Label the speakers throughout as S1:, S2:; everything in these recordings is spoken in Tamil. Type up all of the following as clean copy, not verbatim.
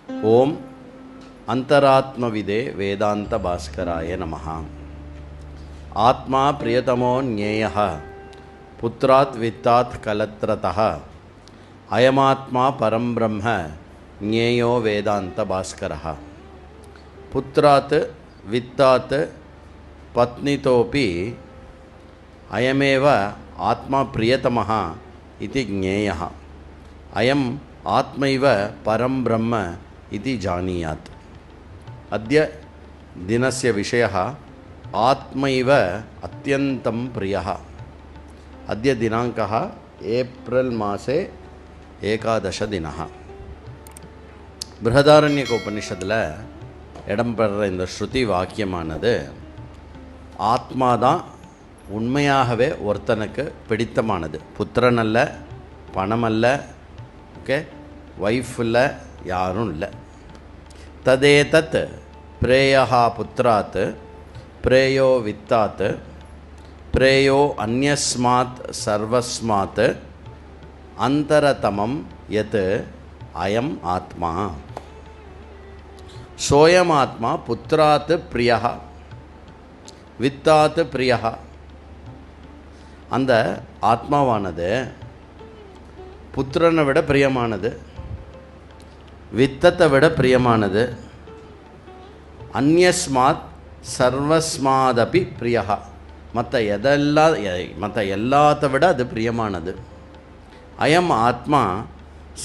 S1: ओम अंतरात्मविदे वेदांत भास्कराय नमः। आत्मा प्रियतमो ज्ञेयः पुत्रात् वित्तात् कलत्रतः अयमात्मा परं ब्रह्म ज्ञेयो वेदांत भास्करः। पुत्रात् वित्तात् पत्नितोपि अयमेव आत्मा प्रियतमः इति ज्ञेयः। अयम् आत्मैव परं ब्रह्म इति जानीयात्। अद्य दिनस्य विषयः आत्मैव अत्यन्तं प्रियः। अद्य दिनाङ्कः एप्रिल् मासे 11 दिनः। बृहदारण्यकोपनिषद्ல இடம்பெற இந்த ஸ்ருதி வாக்கியமானது ஆத்மா தான் உண்மையாகவே ஒருத்தனுக்கு பிடித்தமானது. புத்திரன் அல்ல, பணம் அல்ல, ஓகே, வைஃப் இல்லை, யாரும் இல்லை. ததேதத் பிரேயா புத்திராத் பிரேயோ வித்தாத் பிரேயோ அந்யஸ்மாத் சர்வஸ்மாத் அந்தரதமம் யத் அயம் ஆத்மா. சோயம் ஆத்மா புத்திராத் பிரியா வித்தாத் பிரியா. அந்த ஆத்மாவானது புத்திரனை விட பிரியமானது, வித்தத்தை விட பிரியமானது, அந்யஸ்மாத் சர்வஸ்மாதபி பிரியா. மற்ற எல்லாத்தை விட அது பிரியமானது. அயம் ஆத்மா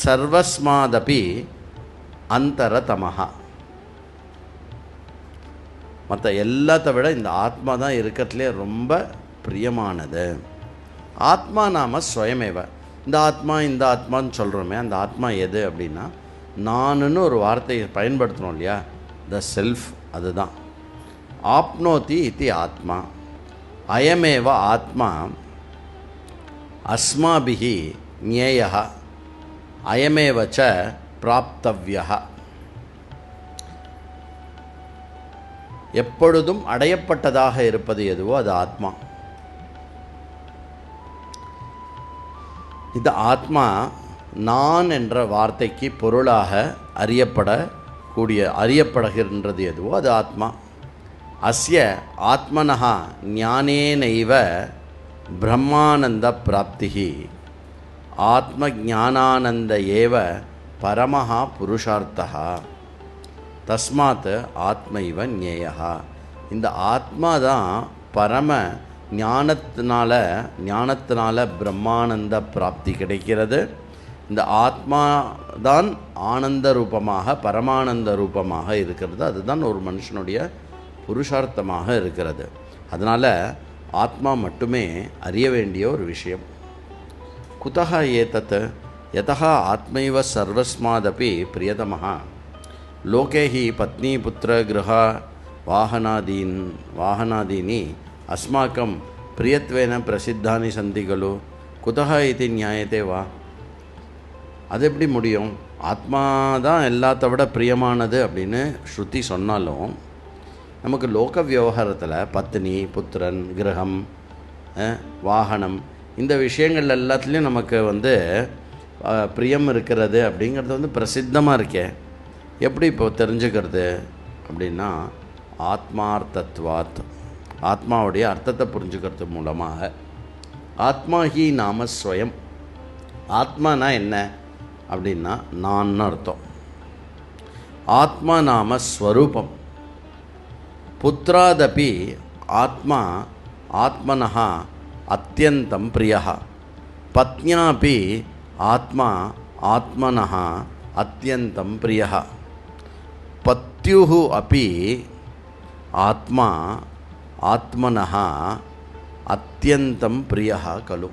S1: சர்வஸ்மாதபி அந்தரதமஹா. மற்ற எல்லாத்தை விட இந்த ஆத்மா தான் இருக்கிறதுலே ரொம்ப பிரியமானது. ஆத்மா நாம ஸ்வயமேவ. இந்த ஆத்மான்னு சொல்கிறோமே, அந்த ஆத்மா எது அப்படின்னா நானுன்னு ஒரு வார்த்தையை பயன்படுத்தணும் இல்லையா, த செல்ஃப், அதுதான். ஆப்னோதி இத்தி ஆத்மா. அயமேவ ஆத்மா அஸ்மாபிஹி ஞேயः அயமேவ ச பிராப்தவ்யः. எப்பொழுதும் அடையப்பட்டதாக இருப்பது எதுவோ அது ஆத்மா. இந்த ஆத்மா நான் என்ற வார்த்தைக்கு பொருளாக அறியப்படுகின்றது எதுவோ அது ஆத்மா. அஸ்ய ஆத்மனः ஞானேனைவ பிரம்மானந்த பிராப்திஹி ஆத்ம ஞானானந்த ஏவ பரமஹ புருஷார்த்தः தஸ்மாத் ஆத்மைவ ஞேயः. இந்த ஆத்மா தான் பரம ஞானத்தினால பிரம்மானந்த பிராப்தி கிடைக்கிறது. இந்த ஆத்மா தான் ஆனந்த ரூபமாக, பரமானந்த ரூபமாக இருக்கிறது. அதுதான் ஒரு மனுஷனுடைய புருஷார்த்தமாக இருக்கிறது. அதனால் ஆத்மா மட்டுமே அறிய வேண்டிய ஒரு விஷயம். குதஹ ஏதத் யதஹ ஆத்மைவ சர்வஸ்மாதபி பிரியதமஹ லோகே ஹி பத்னி புத்திர கிரஹ வாகனாதீனி அஸ்மாக்கம் பிரியத்வேன பிரசித்தானி சந்தி கலு குதஹ இது நியாயத்தே வா. அது எப்படி முடியும்? ஆத்மா தான் எல்லாத்த விட பிரியமானது அப்படின்னு ஸ்ருதி சொன்னாலும் நமக்கு லோக விவகாரத்தில் பத்னி, புத்திரன், கிரகம், வாகனம், இந்த விஷயங்கள் எல்லாத்துலேயும் நமக்கு பிரியம் இருக்கிறது அப்படிங்கிறது பிரசித்தமாக இருக்கே. எப்படி இப்போ தெரிஞ்சுக்கிறது அப்படின்னா ஆத்மார்த்தத்வாத், ஆத்மாவுடைய அர்த்தத்தை புரிஞ்சுக்கிறது மூலமாக. ஆத்மா ஹி நாம ஸ்வயம். ஆத்மானா என்ன அப்படின்னா நான் அர்த்தம். ஆத்மா நாம ஸ்வரூபம். புத்திராதபி ஆத்மா ஆத்மனः அத்யந்தம் பிரியः பத்ன்யாபி ஆத்மா ஆத்மனः அத்யந்தம் பிரியः பத்யுः अपि ஆத்மா ஆத்மனः அத்யந்தம் பிரியः கலு.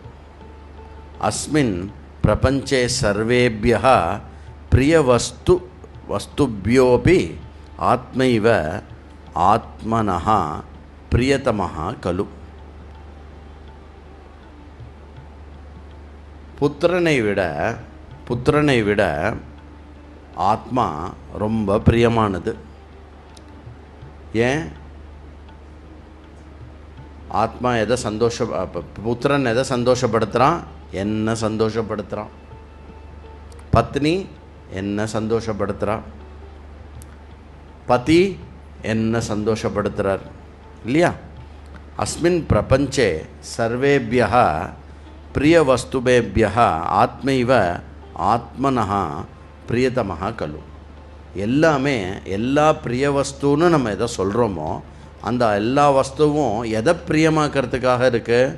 S1: அஸ்மின் பிரபஞ்சே சர்வேभ्यः பிரியவஸ்துभ्योऽपि ஆத்மைவ ஆத்மனः பிரியதமः கலு. புத்திரனை விட ஆத்மா ரொம்ப பிரியமானது. ஏன்? ஆத்மா எதை புத்திரன் எதை சந்தோஷப்படுத்துகிறான்? என்ன சந்தோஷப்படுத்துகிறான். பத்னி என்ன சந்தோஷப்படுத்துகிறான். பதி என்ன சந்தோஷப்படுத்துகிறார் இல்லையா? அஸ்மின் பிரபஞ்சே சர்வேபியः பிரியவஸ்துபேபியः ஆத்மைவ ஆத்மனः பிரியதமः கலு. எல்லாமே எல்லா பிரிய வஸ்துன்னு நம்ம எதை சொல்கிறோமோ அந்த எல்லா வஸ்துவும் எதை பிரியமாக்கிறதுக்காக இருக்குது?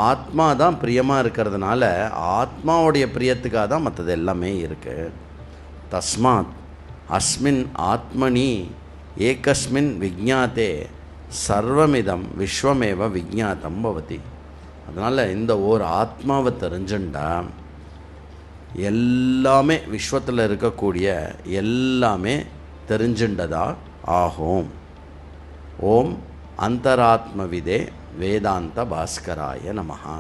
S1: ஆத்மா தான் பிரியமாக இருக்கிறதுனால ஆத்மாவுடைய பிரியத்துக்காக தான் மற்றது எல்லாமே இருக்குது. தஸ்மாத் அஸ்மின் ஆத்மனி ஏகஸ்மின் விஜ்ஞாத்தே சர்வமிதம் விஸ்வமேவ விஜ்ஞாத்தம் பவதி. அதனால் இந்த ஒரு ஆத்மாவை தெரிஞ்சுண்டா எல்லாமே விஸ்வத்தில் இருக்கக்கூடிய எல்லாமே தெரிஞ்சுண்டதா ஆகும். ஓம் அந்தராத்மவிதே வேதாந்த பாஸ்கராய நமஹா.